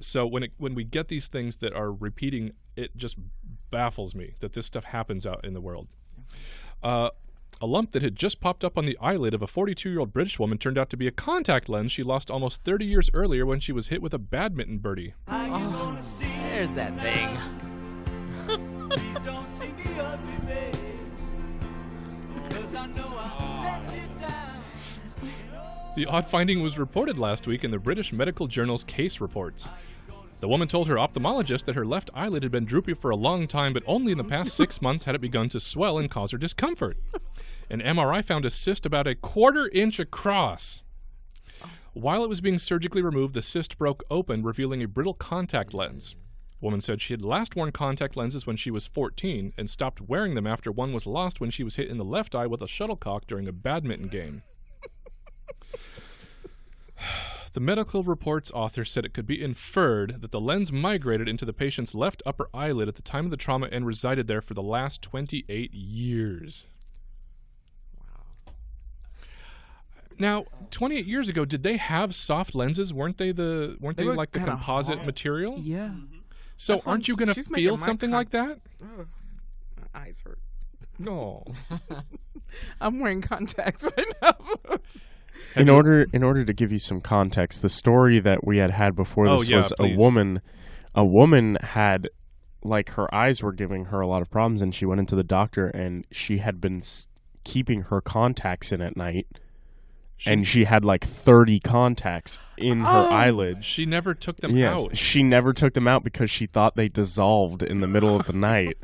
So when we get these things that are repeating, it just baffles me that this stuff happens out in the world. A lump that had just popped up on the eyelid of a 42-year-old British woman turned out to be a contact lens she lost almost 30 years earlier when she was hit with a badminton birdie. Oh, there's that thing. Please don't see me ugly, babe. 'Cause I know I'll let you down. The odd finding was reported last week in the British Medical Journal's case reports. The woman told her ophthalmologist that her left eyelid had been droopy for a long time, but only in the past 6 months had it begun to swell and cause her discomfort. An MRI found a cyst about a 1/4 inch across. While it was being surgically removed, the cyst broke open, revealing a brittle contact lens. The woman said she had last worn contact lenses when she was 14 and stopped wearing them after one was lost when she was hit in the left eye with a shuttlecock during a badminton game. The medical report's author said it could be inferred that the lens migrated into the patient's left upper eyelid at the time of the trauma and resided there for the last 28 years. Wow. Now, 28 years ago, did they have soft lenses? Weren't they like the composite hard material? Yeah. So That's aren't you going to feel something like that? Ugh, my eyes hurt. No. I'm wearing contacts right now. In order to give you some context, the story that we had before this was please. a woman had, like, her eyes were giving her a lot of problems, and she went into the doctor, and she had been keeping her contacts in at night, and she had like 30 contacts in her eyelids. She never took them out. She never took them out because she thought they dissolved in the middle of the night.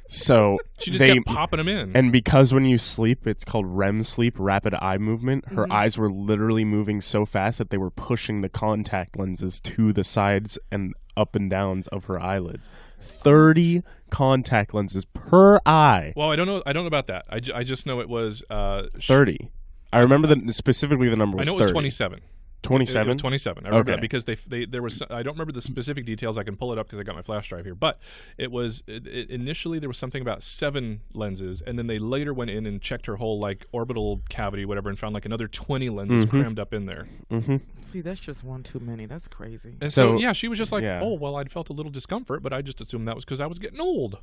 So she just kept popping them in. And because when you sleep, it's called REM sleep, rapid eye movement, her eyes were literally moving so fast that they were pushing the contact lenses to the sides and up and downs of her eyelids. 30 contact lenses per eye. Well, I don't know about that. I just know it was 30. I remember specifically the number was 30. I know it was 27. 27? It was 27. I remember Okay. that because there was. I don't remember the specific details. I can pull it up because I got my flash drive here. But it was initially there was something about 7 lenses, and then they later went in and checked her whole like orbital cavity, whatever, and found like another 20 lenses crammed up in there. See, that's just one too many. That's crazy. And so yeah, she was just like, oh well, I'd felt a little discomfort, but I just assumed that was because I was getting old.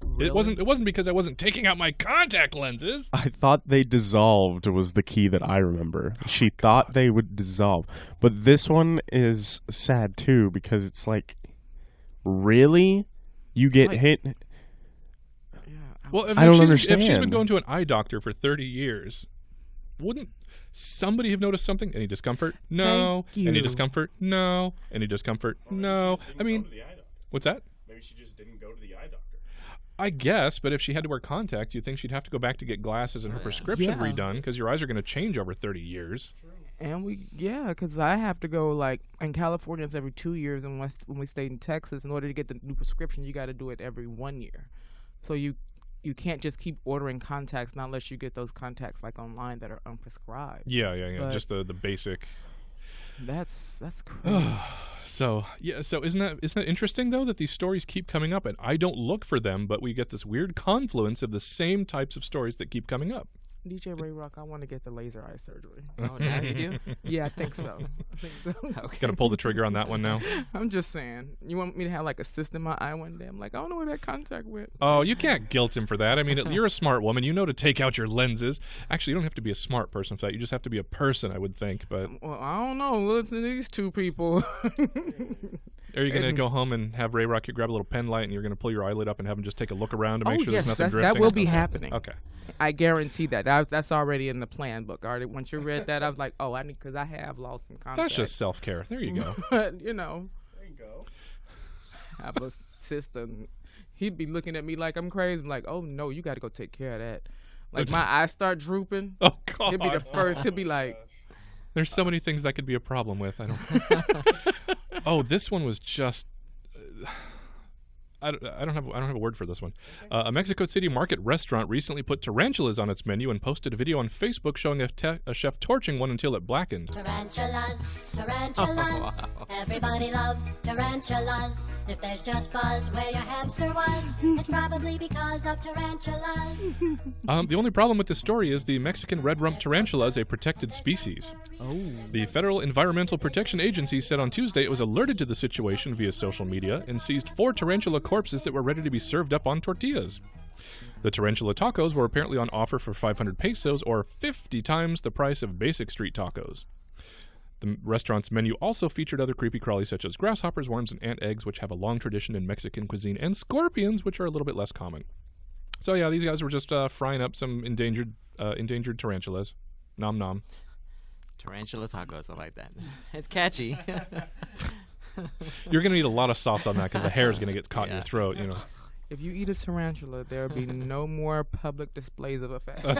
Really? It wasn't because I wasn't taking out my contact lenses. I thought they dissolved was the key that I remember. She thought they would dissolve. But this one is sad too because it's like, really? You get hit? Well, I don't understand. If she's been going to an eye doctor for 30 years, wouldn't somebody have noticed something? Any discomfort? No. Any discomfort? No. Any discomfort? No. I mean, what's that? Maybe she just didn't go to the eye doctor. I guess, but if she had to wear contacts, you'd think she'd have to go back to get glasses and her prescription redone because your eyes are going to change over 30 years. And because I have to go, like, in California, it's every 2 years, and when we stayed in Texas, in order to get the new prescription, you got to do it every 1 year. So you can't just keep ordering contacts, not unless you get those contacts, like, online that are unprescribed. Yeah. But just the basic. That's crazy. So isn't that interesting though that these stories keep coming up and I don't look for them, but we get this weird confluence of the same types of stories that keep coming up. DJ Ray Rock, I want to get the laser eye surgery. Oh, now you do? Yeah, I think so. Okay. Got to pull the trigger on that one now. I'm just saying. You want me to have like a cyst in my eye one day? I'm like, I don't know where that contact went. Oh, you can't guilt him for that. I mean, you're a smart woman. You know to take out your lenses. Actually, you don't have to be a smart person for that. You just have to be a person, I would think. But well, I don't know. Listen to these two people. Are you going to go home and have Ray Rock grab a little pen light and you're going to pull your eyelid up and have him just take a look around to make sure there's nothing drifting? That will be happening. Okay. I guarantee that. That's already in the plan book. Already, once you read that, I was like, oh, I need, because I have lost some contacts. That's just self-care. There you go. But, There you go. I have a sister. He'd be looking at me like I'm crazy. I'm like, oh, no, you got to go take care of that. Like, my eyes start drooping. Oh, God. He'll be the first. He'll be like. There's so many things that could be a problem with. I don't. Oh, this one was just. I don't have a word for this one. A Mexico City market restaurant recently put tarantulas on its menu and posted a video on Facebook showing a chef torching one until it blackened. Tarantulas, tarantulas. Everybody loves tarantulas. If there's just buzz where your hamster was, it's probably because of tarantulas. The only problem with this story is the Mexican red rump tarantula is a protected species. Oh. The Federal Environmental Protection Agency said on Tuesday it was alerted to the situation via social media and seized 4 tarantula corpses that were ready to be served up on tortillas. The tarantula tacos were apparently on offer for 500 pesos, or 50 times the price of basic street tacos. The restaurant's menu also featured other creepy crawlies such as grasshoppers, worms, and ant eggs, which have a long tradition in Mexican cuisine, and scorpions, which are a little bit less common. So yeah, these guys were just frying up some endangered tarantulas. Nom nom. Tarantula tacos, I like that. It's catchy. You're going to need a lot of sauce on that because the hair is going to get caught in your throat, you know. If you eat a tarantula, there'll be no more public displays of affection.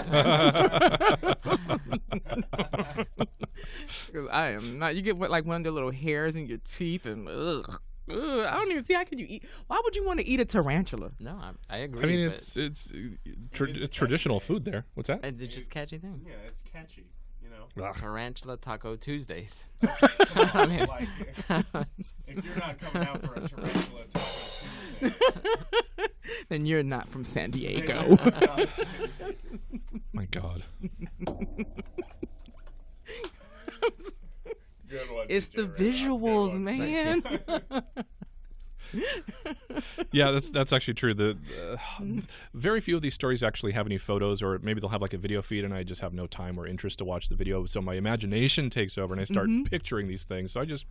Because I am not. You get like one of the little hairs in your teeth, and ugh. I don't even see how could you eat. Why would you want to eat a tarantula? No, I agree. I mean, it's traditional food there. What's that? It's just a catchy thing. Yeah, it's catchy. You know, Tarantula Taco Tuesdays. I mean, like, if you're not coming out for a tarantula taco Tuesday, then you're not from San Diego. My God. It's the visuals, man. Yeah, that's actually true. The very few of these stories actually have any photos, or maybe they'll have like a video feed, and I just have no time or interest to watch the video. So my imagination takes over, and I start picturing these things. So I just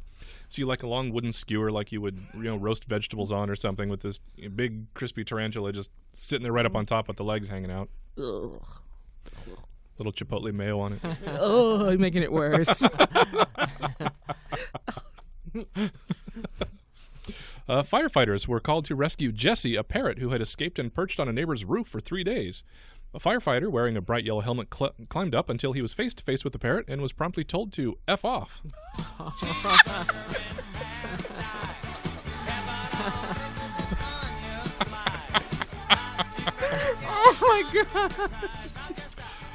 see like a long wooden skewer, like you would roast vegetables on or something, with this big crispy tarantula just sitting there right up on top with the legs hanging out. Ugh. Little chipotle mayo on it. Oh, you're making it worse. Firefighters were called to rescue Jesse, a parrot who had escaped and perched on a neighbor's roof for 3 days. A firefighter wearing a bright yellow helmet climbed up until he was face to face with the parrot and was promptly told to F off. Oh my God.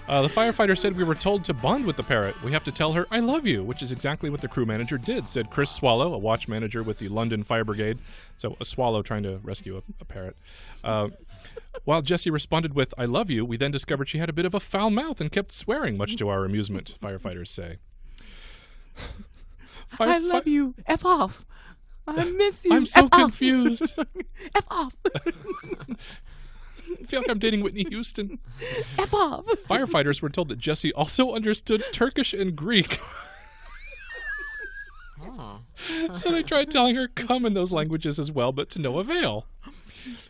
The firefighter said, "We were told to bond with the parrot. We have to tell her, 'I love you,' which is exactly what the crew manager did," said Chris Swallow, a watch manager with the London Fire Brigade. So a swallow trying to rescue a parrot. While Jessie responded with, "I love you," we then discovered she had a bit of a foul mouth and kept swearing, much to our amusement, firefighters say. I love you. F off. I miss you. I'm so F off. confused. F off. I feel like I'm dating Whitney Houston. F off. Firefighters were told that Jessie also understood Turkish and Greek. Oh. So they tried telling her come in those languages as well, but to no avail.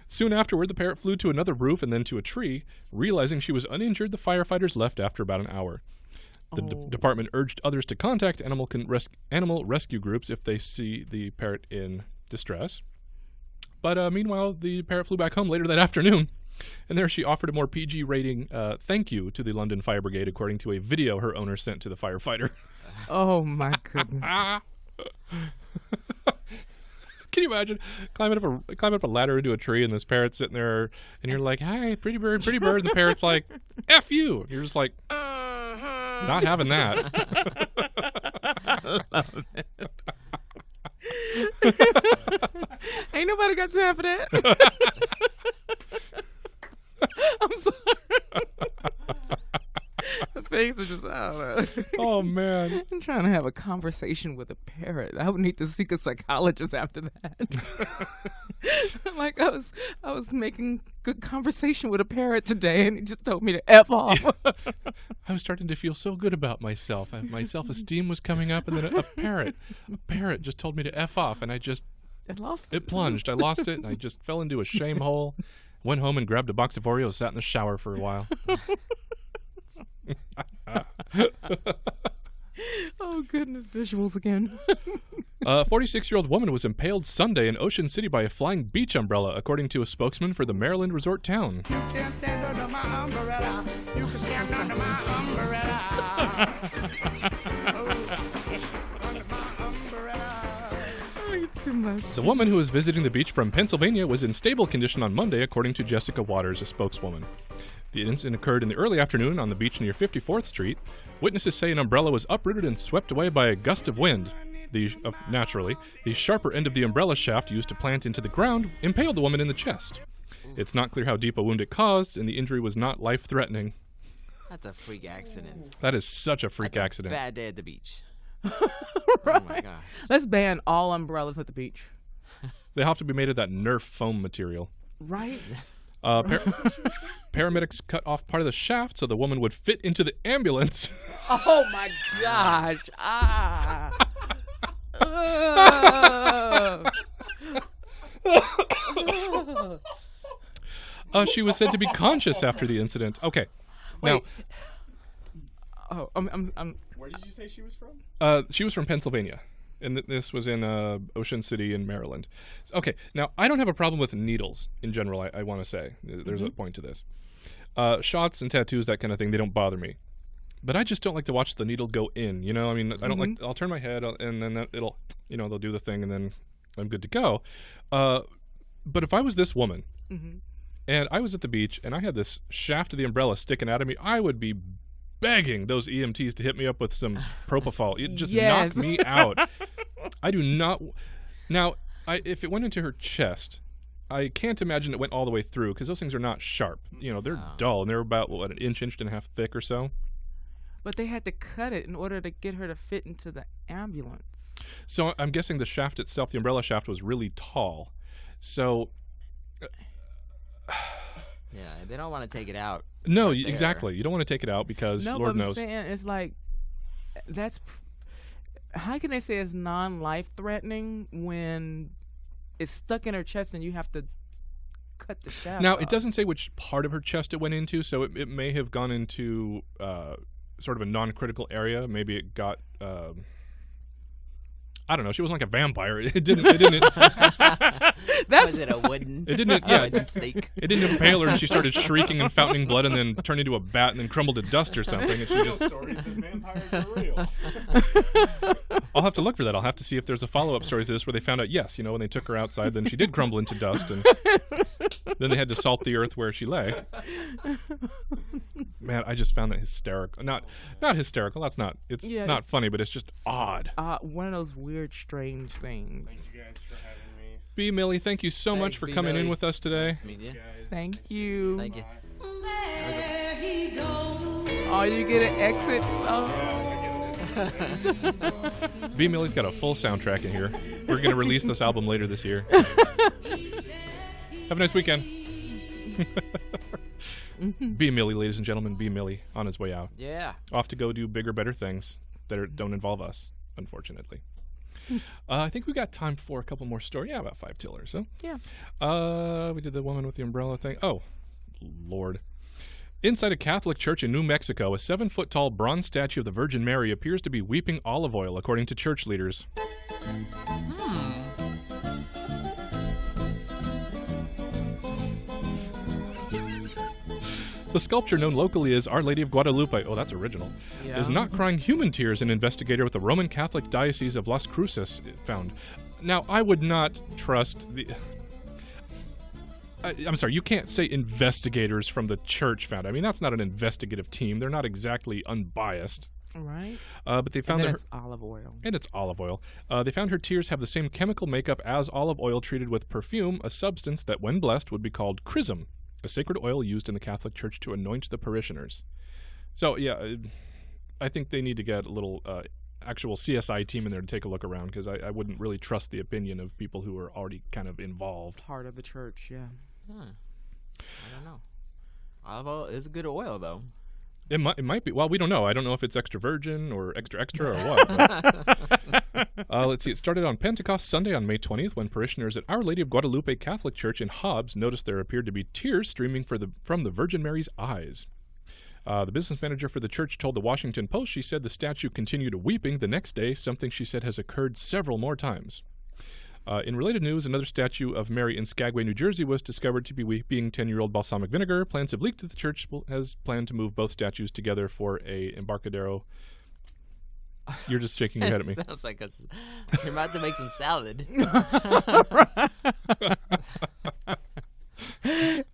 Soon afterward, the parrot flew to another roof and then to a tree. Realizing she was uninjured, the firefighters left after about an hour. The department urged others to contact animal rescue groups if they see the parrot in distress. But meanwhile, the parrot flew back home later that afternoon. And there she offered a more PG rating thank you to the London Fire Brigade, according to a video her owner sent to the firefighter. Oh, my goodness. Can you imagine climbing up a ladder into a tree and this parrot sitting there and you're like, "Hi, pretty bird, pretty bird." And the parrot's like, "F you." You're just like, not having that. Love it. Ain't nobody got time for that. I'm sorry. The face is just, I don't know. Oh, man. I'm trying to have a conversation with a parrot. I would need to seek a psychologist after that. Like I was making good conversation with a parrot today, and he just told me to F off. I was starting to feel so good about myself. My self-esteem was coming up, and then a parrot just told me to F off, and it plunged. I lost it, and I just fell into a shame hole. Went home and grabbed a box of Oreos, sat in the shower for a while. Oh, goodness, visuals again. A 46-year-old woman was impaled Sunday in Ocean City by a flying beach umbrella, according to a spokesman for the Maryland resort town. You can't stand under my umbrella. You can stand under my umbrella. Under my umbrella. Oh, too much. The woman who was visiting the beach from Pennsylvania was in stable condition on Monday, according to Jessica Waters, a spokeswoman. The incident occurred in the early afternoon on the beach near 54th Street. Witnesses say an umbrella was uprooted and swept away by a gust of wind. Naturally, the sharper end of the umbrella shaft used to plant into the ground impaled the woman in the chest. It's not clear how deep a wound it caused, and the injury was not life-threatening. That's a freak accident. That is such a freak accident. Bad day at the beach. Right. Oh my gosh. Let's ban all umbrellas at the beach. They have to be made of that Nerf foam material. Right. Paramedics cut off part of the shaft so the woman would fit into the ambulance. Oh my gosh! Ah. She was said to be conscious after the incident. Okay, Wait. now. I'm. Where did you say she was from? She was from Pennsylvania, and this was in Ocean City in Maryland. Okay, now I don't have a problem with needles in general. I want to say there's a point to this. Shots and tattoos, that kind of thing, they don't bother me. But I just don't like to watch the needle go in. You know, I mean, I don't like. I'll turn my head, and then it'll, they'll do the thing, and then I'm good to go. But if I was this woman, and I was at the beach, and I had this shaft of the umbrella sticking out of me, I would be begging those EMTs to hit me up with some propofol. It just knocked me out. I do not. Now, if it went into her chest, I can't imagine it went all the way through because those things are not sharp. They're dull, and they're about an inch and a half thick or so. But they had to cut it in order to get her to fit into the ambulance. So I'm guessing the shaft itself, the umbrella shaft, was really tall. So. Yeah, they don't want to take it out. No, exactly. You don't want to take it out because Lord knows. No, but I'm saying it's like how can they say it's non-life threatening when it's stuck in her chest and you have to cut the shaft Now, off? it doesn't say which part of her chest it went into, so it may have gone into sort of a non-critical area. Maybe it got. I don't know. She wasn't like a vampire. It didn't. Was it a wooden? It didn't. Yeah. Wooden stake? It didn't impale her, and she started shrieking and fountaining blood, and then turned into a bat, and then crumbled to dust or something. And she just. Stories that vampires are real. I'll have to look for that. I'll have to see if there's a follow-up story to this where they found out. Yes, when they took her outside, then she did crumble into dust, and then they had to salt the earth where she lay. Man, I just found that hysterical. Not hysterical. That's not. It's not funny, but it's just odd. One of those weird, strange things. Thank you guys for having me. B. Millie, thank you so much for coming in with us today. Nice to meet you. Thank you. Thank you. Oh, you get an exit song? B. Millie's got a full soundtrack in here. We're going to release this album later this year. Have a nice weekend. B. Millie, ladies and gentlemen, B. Millie on his way out. Yeah. Off to go do bigger, better things that don't involve us, unfortunately. I think we got time for a couple more stories. Yeah, about 5 till or so. Yeah. We did the woman with the umbrella thing. Oh, Lord. Inside a Catholic church in New Mexico, a 7-foot-tall bronze statue of the Virgin Mary appears to be weeping olive oil, according to church leaders. The sculpture, known locally as Our Lady of Guadalupe, oh, that's original, is not crying human tears, an investigator with the Roman Catholic Diocese of Las Cruces found. Now, I would not trust the... I'm sorry, you can't say investigators from the church found. I mean, that's not an investigative team. They're not exactly unbiased. Right. But they found that it's olive oil. And it's olive oil. They found her tears have the same chemical makeup as olive oil treated with perfume, a substance that, when blessed, would be called chrism, a sacred oil used in the Catholic Church to anoint the parishioners. So, yeah, I think they need to get a little actual CSI team in there to take a look around, because I wouldn't really trust the opinion of people who are already kind of involved. Part of the church, yeah. I don't know. Olive oil is a good oil, though. It might be. Well, we don't know. I don't know if it's extra virgin or extra or what. Let's see. It started on Pentecost Sunday on May 20th when parishioners at Our Lady of Guadalupe Catholic Church in Hobbs noticed there appeared to be tears streaming from the Virgin Mary's eyes. The business manager for the church told the Washington Post she said the statue continued weeping the next day, something she said has occurred several more times. In related news, another statue of Mary in Skagway, New Jersey was discovered to be weeping 10-year-old balsamic vinegar. Plans have leaked that the church has planned to move both statues together for a Embarcadero. You're just shaking your head at me. Sounds like you're about to make some salad.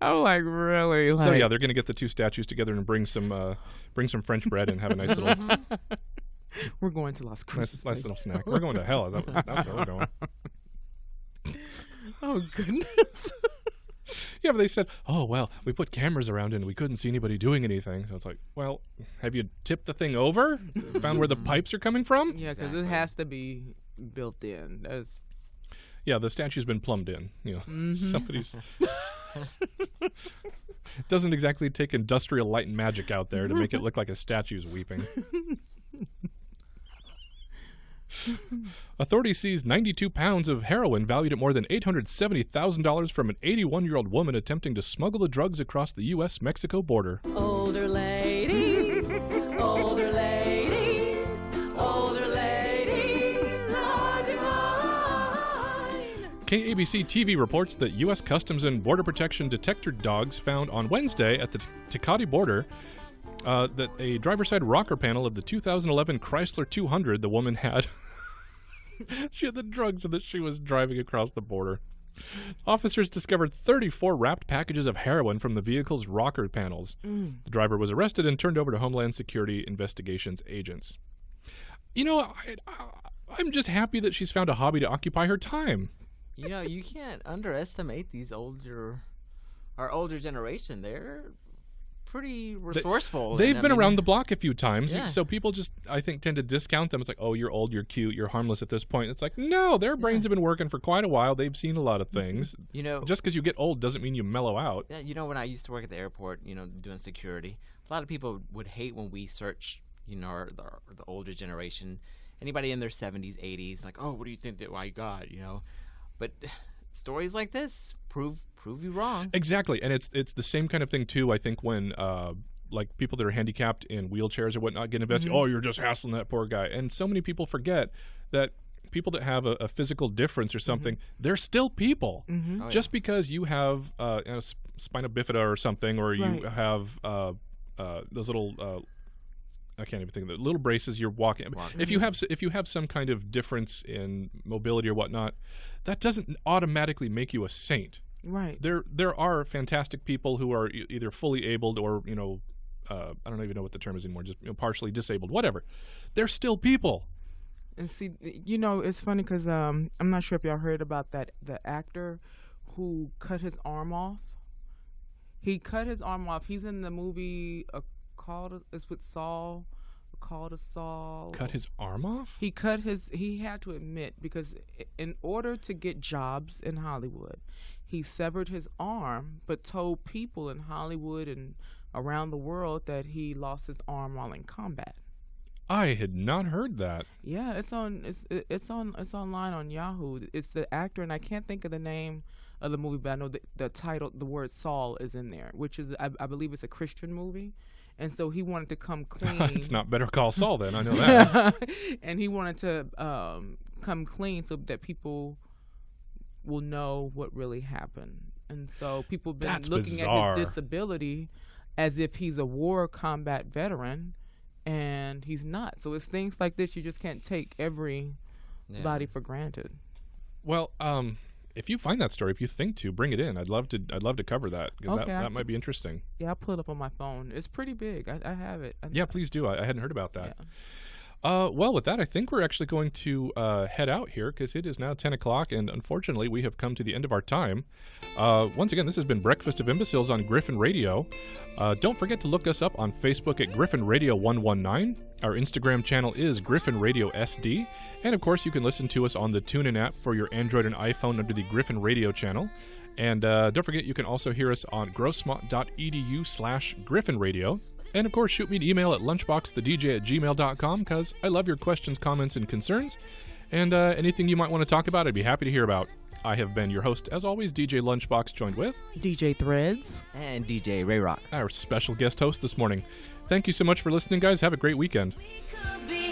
I'm like, really? So yeah, they're going to get the two statues together and bring some French bread and have a nice little. We're going to Las Cruces. Nice little snack. We're going to hell. That's where we're going. Oh, goodness. Yeah, but they said, oh, well, we put cameras around and we couldn't see anybody doing anything. So it's like, well, have you tipped the thing over? Found where the pipes are coming from? Yeah, because it has to be built in. Yeah, the statue's been plumbed in. Somebody's... Doesn't exactly take industrial light and magic out there to make it look like a statue's weeping. Authorities seized 92 pounds of heroin valued at more than $870,000 from an 81-year-old woman attempting to smuggle the drugs across the U.S.-Mexico border. Older ladies, older ladies, older ladies are divine. KABC TV reports that U.S. Customs and Border Protection detector dogs found on Wednesday at the Tecate border that a driver's side rocker panel of the 2011 Chrysler 200 the woman had. She had the drugs that she was driving across the border. Officers discovered 34 wrapped packages of heroin from the vehicle's rocker panels. The driver was arrested and turned over to Homeland Security Investigations agents. You know, I'm just happy that she's found a hobby to occupy her time. You know, you can't underestimate these older generation. They're pretty resourceful. They've been around the block a few times, Yeah. so people just, I think, tend to discount them. It's like, oh, you're old, you're cute, you're harmless at this point. It's like, no, their brains have been working for quite a while. They've seen a lot of things. You know, just because you get old doesn't mean you mellow out. Yeah, you know, when I used to work at the airport, you know, doing security, a lot of people would hate when we search, you know, the older generation, anybody in their 70s, 80s, like, oh, what do you think that I got, you know? But stories like this prove you wrong. Exactly, and it's the same kind of thing too. I think when like people that are handicapped in wheelchairs or whatnot get investigated. Oh, you're just hassling that poor guy, and so many people forget that people that have a physical difference or something, they're still people. Mm-hmm. Just because you have spina bifida or something, or you have those little. I can't even think of the little braces you're walking. If you have some kind of difference in mobility or whatnot, that doesn't automatically make you a saint. Right. There are fantastic people who are either fully abled or I don't even know what the term is anymore. Just partially disabled, whatever. They're still people. And see, you know, it's funny because I'm not sure if y'all heard about the actor who cut his arm off. He cut his arm off. He's in the movie it's with Saul. A Call to Saul. Cut his arm off? He had to admit, because in order to get jobs in Hollywood, he severed his arm, but told people in Hollywood and around the world that he lost his arm while in combat. I had not heard that. Yeah, it's online on Yahoo. It's the actor, and I can't think of the name of the movie, but I know the title, the word Saul is in there, which is I believe it's a Christian movie. And so he wanted to come clean. It's not Better Call Saul then, I know that. And he wanted to come clean so that people will know what really happened. And so people have been looking at his disability as if he's a war combat veteran, and he's not. So it's things like this, you just can't take everybody for granted. Well, if you find that story, if you think to, bring it in. I'd love to cover that, because that might be interesting. Yeah, I'll pull it up on my phone. It's pretty big. I have it. Yeah, please do. I hadn't heard about that. Yeah. Well, with that, I think we're actually going to head out here, because it is now 10 o'clock, and unfortunately, we have come to the end of our time. Once again, this has been Breakfast of Imbeciles on Griffin Radio. Don't forget to look us up on Facebook at Griffin Radio 119. Our Instagram channel is Griffin Radio SD. And, of course, you can listen to us on the TuneIn app for your Android and iPhone under the Griffin Radio channel. And don't forget, you can also hear us on grossmont.edu/Griffin Radio. And, of course, shoot me an email at lunchboxthedj@gmail.com, because I love your questions, comments, and concerns. And anything you might want to talk about, I'd be happy to hear about. I have been your host, as always, DJ Lunchbox, joined with DJ Threadz and DJ Ray Rock, our special guest host this morning. Thank you so much for listening, guys. Have a great weekend. We could be